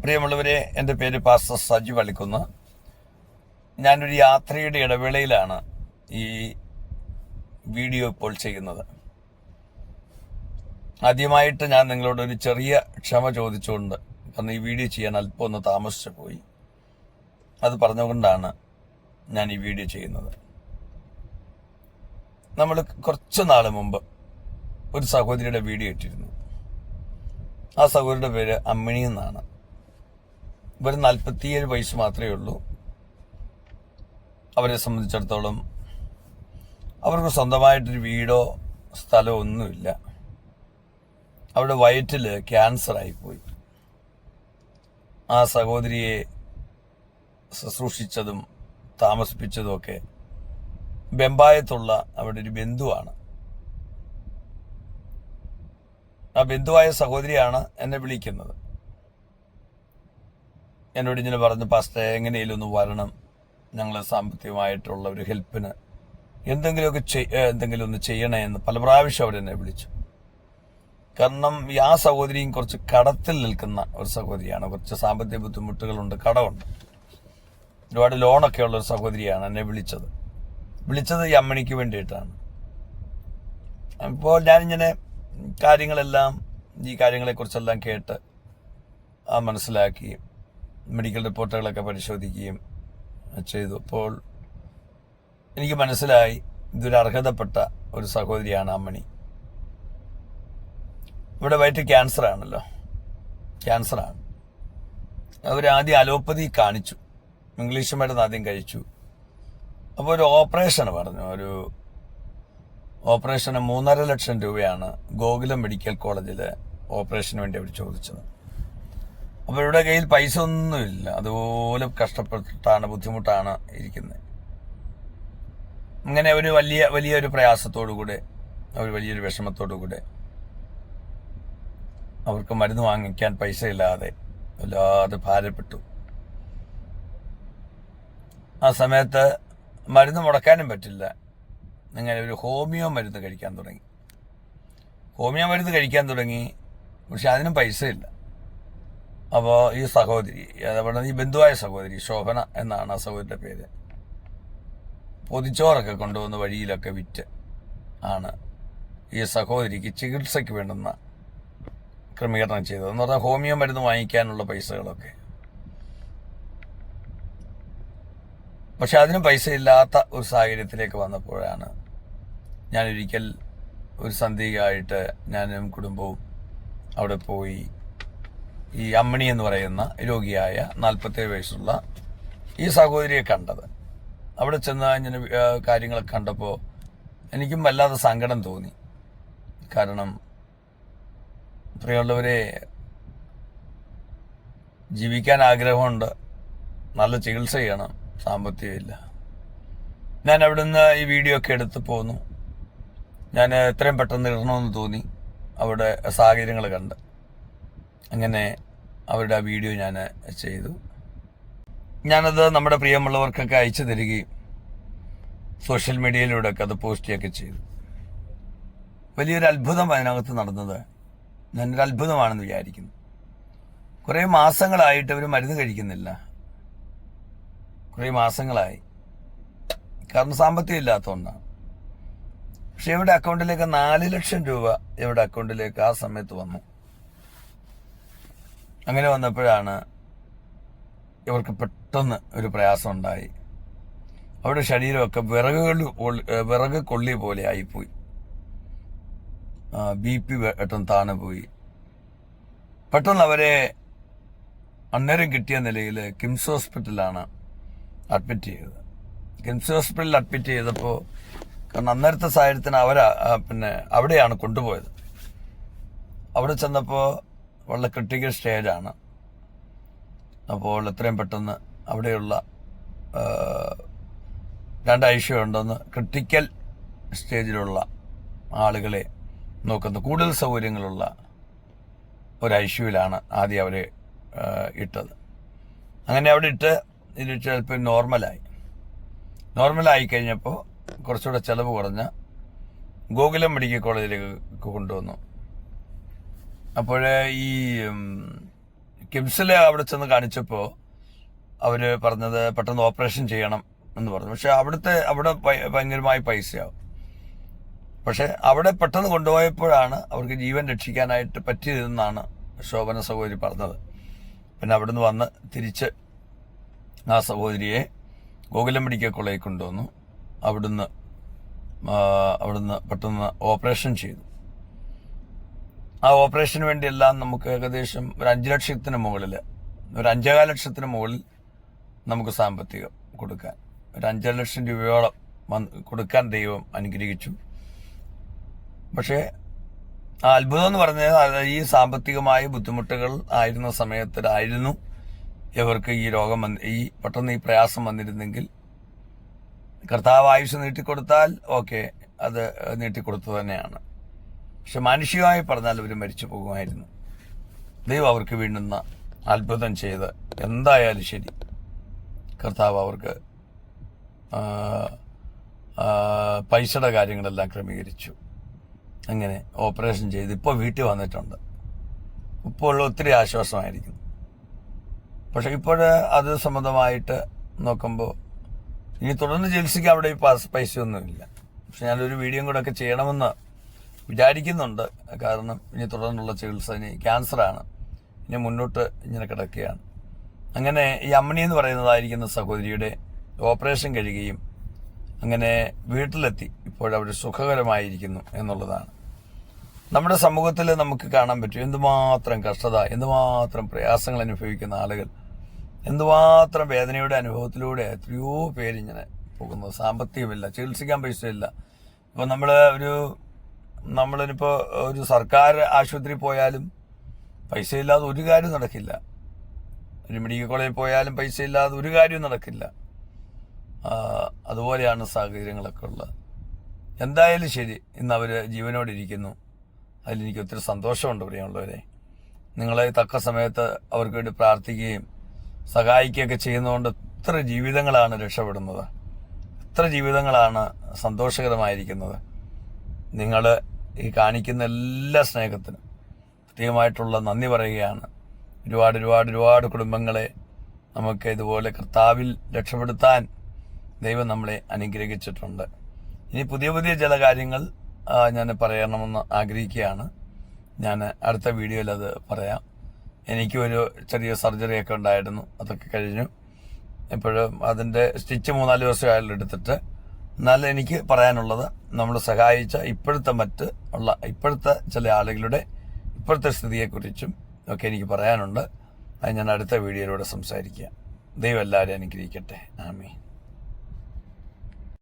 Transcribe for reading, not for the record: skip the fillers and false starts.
പ്രിയമുള്ളവരെ, എൻ്റെ പേര് പാസ്റ്റർ സജു പള്ളിക്കുന്ന്. ഞാനൊരു യാത്രയുടെ ഇടവേളയിലാണ് ഈ വീഡിയോ ഇപ്പോൾ ചെയ്യുന്നത്. ആദ്യമായിട്ട് ഞാൻ നിങ്ങളോടൊരു ചെറിയ ക്ഷമ ചോദിച്ചുകൊണ്ട്, കാരണം ഈ വീഡിയോ ചെയ്യാൻ അല്പം ഒന്ന് താമസിച്ചു പോയി, അത് പറഞ്ഞുകൊണ്ടാണ് ഞാൻ ഈ വീഡിയോ ചെയ്യുന്നത്. നമ്മൾ കുറച്ച് നാൾ മുമ്പ് ഒരു സഹോദരിയുടെ വീഡിയോ ഇട്ടിരുന്നു. ആ സഹോദരിയുടെ പേര് അമ്മിണി എന്നാണ്. ഇവർ 47 വയസ്സ് മാത്രമേ ഉള്ളൂ. അവരെ സംബന്ധിച്ചിടത്തോളം അവർക്ക് സ്വന്തമായിട്ടൊരു വീടോ സ്ഥലമോ ഒന്നുമില്ല. അവരുടെ വയറ്റിൽ ക്യാൻസർ ആയിപ്പോയി. ആ സഹോദരിയെ ശുശ്രൂഷിച്ചതും താമസിപ്പിച്ചതും ഒക്കെ ബെമ്പായത്തുള്ള അവിടെ ഒരു ബന്ധുവാണ്. ആ ബന്ധുവായ സഹോദരിയാണ് എന്നെ വിളിക്കുന്നത്. എന്നോട് ഇങ്ങനെ പറഞ്ഞു, പാസ്റ്റർ എങ്ങനെയും ഒന്ന് വരണം, ഞങ്ങൾ സാമ്പത്തികമായിട്ടുള്ള ഒരു ഹെൽപ്പിന് എന്തെങ്കിലും ഒന്ന് ചെയ്യണേ എന്ന് പല പ്രാവശ്യം അവരെന്നെ വിളിച്ചു. കാരണം ആ സഹോദരിയും കുറച്ച് കടത്തിൽ നിൽക്കുന്ന ഒരു സഹോദരിയാണ്. കുറച്ച് സാമ്പത്തിക ബുദ്ധിമുട്ടുകളുണ്ട്, കടമുണ്ട്, ഒരുപാട് ലോണൊക്കെ ഉള്ള ഒരു സഹോദരിയാണ് എന്നെ വിളിച്ചത് ഈ അമ്മണിക്ക് വേണ്ടിയിട്ടാണ്. അപ്പോൾ ഞാനിങ്ങനെ ഈ കാര്യങ്ങളെക്കുറിച്ചെല്ലാം കേട്ട് മനസ്സിലാക്കി മെഡിക്കൽ റിപ്പോർട്ടുകളൊക്കെ പരിശോധിക്കുകയും ചെയ്തു. അപ്പോൾ എനിക്ക് മനസ്സിലായി ഇതൊരു അർഹതപ്പെട്ട ഒരു സഹോദരിയാണ് അമ്മണി. ഇവിടെ വയറ്റിൽ ക്യാൻസറാണ്. അവരാദ്യം അലോപ്പതി കാണിച്ചു, ഇംഗ്ലീഷ് മരുന്ന് ആദ്യം കഴിച്ചു. അപ്പോൾ ഒരു ഓപ്പറേഷൻ പറഞ്ഞു. ഒരു ഓപ്പറേഷന് 3.5 ലക്ഷം രൂപയാണ് ഗോകുലം മെഡിക്കൽ കോളേജിൽ ഓപ്പറേഷന് വേണ്ടി അവർ ചോദിച്ചത്. അപ്പോൾ ഇവരുടെ കയ്യിൽ പൈസ ഒന്നുമില്ല. അതുപോലെ കഷ്ടപ്പെട്ടിട്ടാണ്, ബുദ്ധിമുട്ടാണ് ഇരിക്കുന്നത്. അങ്ങനെ ഒരു വലിയൊരു പ്രയാസത്തോടുകൂടെ, വലിയൊരു വിഷമത്തോടുകൂടെ അവർക്ക് മരുന്ന് വാങ്ങിക്കാൻ പൈസ ഇല്ലാതെ വല്ലാതെ ഭാരപ്പെട്ടു. ആ സമയത്ത് മരുന്ന് മുടക്കാനും പറ്റില്ല. അങ്ങനെ ഒരു ഹോമിയോ മരുന്ന് കഴിക്കാൻ തുടങ്ങി. പക്ഷെ അതിനും പൈസ ഇല്ല. അപ്പോൾ ഈ സഹോദരി, അതേപോലെ ഈ ബന്ധുവായ സഹോദരി ശോഭന എന്നാണ് ആ സഹോദരിയുടെ പേര്, പൊതിച്ചോറൊക്കെ കൊണ്ടുവന്ന് വഴിയിലൊക്കെ വിറ്റ് ആണ് ഈ സഹോദരിക്ക് ചികിത്സയ്ക്ക് വേണ്ടുന്ന ക്രമീകരണം ചെയ്തത്. എന്ന് പറഞ്ഞാൽ ഹോമിയോ മരുന്ന് വാങ്ങിക്കാനുള്ള പൈസകളൊക്കെ. പക്ഷെ അതിനും പൈസ ഇല്ലാത്ത ഒരു സാഹചര്യത്തിലേക്ക് വന്നപ്പോഴാണ് ഞാനൊരിക്കൽ ഒരു സന്ധ്യയായിട്ട് ഞാനും കുടുംബവും അവിടെ പോയി ഈ അമ്മിണി എന്ന് പറയുന്ന രോഗിയായ 47 വയസ്സുള്ള ഈ സഹോദരിയെ കണ്ടത്. അവിടെ ചെന്ന് ഇങ്ങനെ കാര്യങ്ങളൊക്കെ കണ്ടപ്പോൾ എനിക്കും വല്ലാതെ സങ്കടം തോന്നി. കാരണം പ്രിയമുള്ളവരെ, ജീവിക്കാൻ ആഗ്രഹമുണ്ട്, നല്ല ചികിത്സ ചെയ്യണം, സാമ്പത്തികമില്ല. ഞാൻ അവിടുന്ന് ഈ വീഡിയോ ഒക്കെ എടുത്ത് പോന്നു. ഞാൻ എത്രയും പെട്ടെന്ന് ഇടണമെന്ന് തോന്നി. അവിടെ സാഹചര്യങ്ങൾ കണ്ട് അങ്ങനെ അവരുടെ ആ വീഡിയോ ഞാൻ ചെയ്തു. ഞാനത് നമ്മുടെ പ്രിയമുള്ളവർക്കൊക്കെ അയച്ചു തരികയും സോഷ്യൽ മീഡിയയിലൂടെയൊക്കെ അത് പോസ്റ്റ് ചെയ്യുകയൊക്കെ ചെയ്തു. വലിയൊരു അത്ഭുതം അതിനകത്ത് നടന്നത് ഞാനൊരു അത്ഭുതമാണെന്ന് വിചാരിക്കുന്നു. കുറേ മാസങ്ങളായിട്ട് അവർ മരുന്ന് കഴിക്കുന്നില്ല. കുറേ മാസങ്ങളായി. കാരണം സാമ്പത്തികം ഇല്ലാത്തതുകൊണ്ടാണ്. പക്ഷെ ഇവരുടെ അക്കൗണ്ടിലേക്ക് 4 ലക്ഷം രൂപ ഇവരുടെ അക്കൗണ്ടിലേക്ക് ആ സമയത്ത് വന്നു. അങ്ങനെ വന്നപ്പോഴാണ് ഇവർക്ക് പെട്ടെന്ന് ഒരു പ്രയാസം ഉണ്ടായി. അവരുടെ ശരീരമൊക്കെ വിറക് കൊള്ളി പോലെ ആയിപ്പോയി. BP പെട്ടെന്ന് താണു പോയി. പെട്ടെന്ന് അവരെ അന്നേരം കിട്ടിയ നിലയിൽ കിംസ് ഹോസ്പിറ്റലാണ് അഡ്മിറ്റ് ചെയ്തത്. കിംസ് ഹോസ്പിറ്റലിൽ അഡ്മിറ്റ് ചെയ്തപ്പോൾ, കാരണം അന്നേരത്തെ സാഹചര്യത്തിന് അവിടെയാണ് കൊണ്ടുപോയത്. അവിടെ ചെന്നപ്പോൾ വളരെ ക്രിട്ടിക്കൽ സ്റ്റേജാണ്. അപ്പോൾ എത്രയും പെട്ടെന്ന് അവിടെയുള്ള 2 ICU ഉണ്ടെന്ന്, ക്രിട്ടിക്കൽ സ്റ്റേജിലുള്ള ആളുകളെ നോക്കുന്ന കൂടുതൽ സൗകര്യങ്ങളുള്ള ഒരു ICUവിലാണ് ആദ്യം അവരെ ഇട്ടത്. അങ്ങനെ അവിടെ ഇട്ട് ചിലപ്പോൾ നോർമലായി കഴിഞ്ഞപ്പോൾ കുറച്ചുകൂടെ ചിലവ് കുറഞ്ഞ ഗോകുലം മെഡിക്കൽ കോളേജിലേക്ക് കൊണ്ടുവന്നു. അപ്പോൾ ഈ കിംസിൽ അവിടെ ചെന്ന് കാണിച്ചപ്പോൾ അവർ പറഞ്ഞത് പെട്ടെന്ന് ഓപ്പറേഷൻ ചെയ്യണം എന്ന് പറഞ്ഞു. പക്ഷെ അവിടെ ഭയങ്കരമായി പൈസയാവും. പക്ഷെ അവിടെ പെട്ടെന്ന് കൊണ്ടുപോയപ്പോഴാണ് അവർക്ക് ജീവൻ രക്ഷിക്കാനായിട്ട് പറ്റിയതെന്നാണ് ശോഭന സഹോദരി പറഞ്ഞത്. പിന്നെ അവിടുന്ന് വന്ന് തിരിച്ച് ആ സഹോദരിയെ ഗോകുലം മെഡിക്കൽ കോളേജിൽ കൊണ്ടുവന്നു. അവിടുന്ന് പെട്ടെന്ന് ഓപ്പറേഷൻ ചെയ്തു. ആ ഓപ്പറേഷന് വേണ്ടിയെല്ലാം നമുക്ക് ഏകദേശം ഒരു 5 ലക്ഷത്തിന് മുകളിൽ, ഒരു 5.25 ലക്ഷത്തിന് മുകളിൽ നമുക്ക് സാമ്പത്തികം കൊടുക്കാൻ, ഒരു 5 ലക്ഷം രൂപയോളം കൊടുക്കാൻ ദൈവം അനുഗ്രഹിച്ചു. പക്ഷേ ആ അത്ഭുതം എന്ന് പറഞ്ഞാൽ ഈ സാമ്പത്തികമായ ബുദ്ധിമുട്ടുകൾ ആയിരുന്ന സമയത്തിലായിരുന്നു ഇവർക്ക് ഈ രോഗം പെട്ടെന്ന് ഈ പ്രയാസം വന്നിരുന്നെങ്കിൽ കർത്താവ് ആയുസ് നീട്ടിക്കൊടുത്താൽ ഓക്കെ, അത് നീട്ടിക്കൊടുത്തു തന്നെയാണ്. പക്ഷെ മാനുഷികമായി പറഞ്ഞാൽ അവർ മരിച്ചു പോകുമായിരുന്നു. ദൈവം അവർക്ക് വീണ്ടുന്ന അത്ഭുതം ചെയ്ത് എന്തായാലും ശരി കർത്താവ് അവർക്ക് പൈസയുടെ കാര്യങ്ങളെല്ലാം ക്രമീകരിച്ചു. അങ്ങനെ ഓപ്പറേഷൻ ചെയ്ത് ഇപ്പോൾ വീട്ടിൽ വന്നിട്ടുണ്ട്. ഇപ്പോൾ ഒത്തിരി ആശ്വാസമായിരിക്കുന്നു. പക്ഷെ ഇപ്പോൾ അത് സംബന്ധമായിട്ട് നോക്കുമ്പോൾ ഇനി തുടർന്ന് ചികിത്സിക്കാൻ അവിടെ പൈസയൊന്നുമില്ല. പക്ഷെ ഞാനൊരു വീഡിയോ കൂടെ ഒക്കെ ചെയ്യണമെന്ന് വിചാരിക്കുന്നുണ്ട്. കാരണം ഇനി തുടർന്നുള്ള ചികിത്സ, ഇനി ക്യാൻസറാണ്, ഇനി മുന്നോട്ട് ഇങ്ങനെ കിടക്കുകയാണ്. അങ്ങനെ ഈ അമ്മണി എന്ന് പറയുന്നതായിരിക്കുന്ന സഹോദരിയുടെ ഓപ്പറേഷൻ കഴിയുകയും അങ്ങനെ വീട്ടിലെത്തി ഇപ്പോഴവർ സുഖകരമായിരിക്കുന്നു എന്നുള്ളതാണ്. നമ്മുടെ സമൂഹത്തിൽ നമുക്ക് കാണാൻ പറ്റും എന്തുമാത്രം കഷ്ടത, എന്തുമാത്രം പ്രയാസങ്ങൾ അനുഭവിക്കുന്ന ആളുകൾ, എന്തുമാത്രം വേദനയുടെ അനുഭവത്തിലൂടെ എത്രയോ പേരിങ്ങനെ പോകുന്നത്. സാമ്പത്തികമില്ല, ചികിത്സിക്കാൻ പൈസയില്ല. ഇപ്പോൾ നമ്മളിപ്പോൾ ഒരു സർക്കാർ ആശുപത്രി പോയാലും പൈസയില്ലാതെ ഒരു കാര്യം നടക്കില്ല. ഒരു മെഡിക്കൽ കോളേജിൽ പോയാലും പൈസയില്ലാതെ ഒരു കാര്യവും നടക്കില്ല. അതുപോലെയാണ് സാഹചര്യങ്ങളൊക്കെ ഉള്ളത്. എന്തായാലും ശരി, ഇന്ന് അവർ ജീവനോടിരിക്കുന്നു. അതിലെനിക്ക് ഒത്തിരി സന്തോഷമുണ്ട്. പ്രിയമുള്ളവരെ, നിങ്ങളെ തക്ക സമയത്ത് അവർക്ക് വേണ്ടി പ്രാർത്ഥിക്കുകയും സഹായിക്കുകയൊക്കെ ചെയ്യുന്നതുകൊണ്ട് എത്ര ജീവിതങ്ങളാണ് രക്ഷപ്പെടുന്നത്, എത്ര ജീവിതങ്ങളാണ് സന്തോഷകരമായിരിക്കുന്നത്. നിങ്ങൾ ഈ കാണിക്കുന്ന എല്ലാ സ്നേഹത്തിനും പ്രത്യേകമായിട്ടുള്ള നന്ദി പറയുകയാണ്. ഒരുപാട് കുടുംബങ്ങളെ നമുക്ക് ഇതുപോലെ കർത്താവിൽ രക്ഷപ്പെടുത്താൻ ദൈവം നമ്മളെ അനുഗ്രഹിച്ചിട്ടുണ്ട്. ഇനി പുതിയ ചില കാര്യങ്ങൾ ഞാൻ പറയണമെന്ന് ആഗ്രഹിക്കുകയാണ്. ഞാൻ അടുത്ത വീഡിയോയിൽ അത് പറയാം. എനിക്കൊരു ചെറിയ സർജറിയൊക്കെ ഉണ്ടായിരുന്നു, അതൊക്കെ കഴിഞ്ഞു. ഇപ്പോഴും അതിൻ്റെ സ്റ്റിച്ച് 3-4 ദിവസമായാലും എടുത്തിട്ട്. എന്നാൽ എനിക്ക് പറയാനുള്ളത്, നമ്മൾ സഹായിച്ച ഇപ്പോഴത്തെ ചില ആളുകളുടെ ഇപ്പോഴത്തെ സ്ഥിതിയെക്കുറിച്ചും ഒക്കെ എനിക്ക് പറയാനുണ്ട്. അത് ഞാൻ അടുത്ത വീഡിയോയിലൂടെ സംസാരിക്കാം. ദൈവം എല്ലാവരെയും അനുഗ്രഹിക്കട്ടെ. ആമേൻ.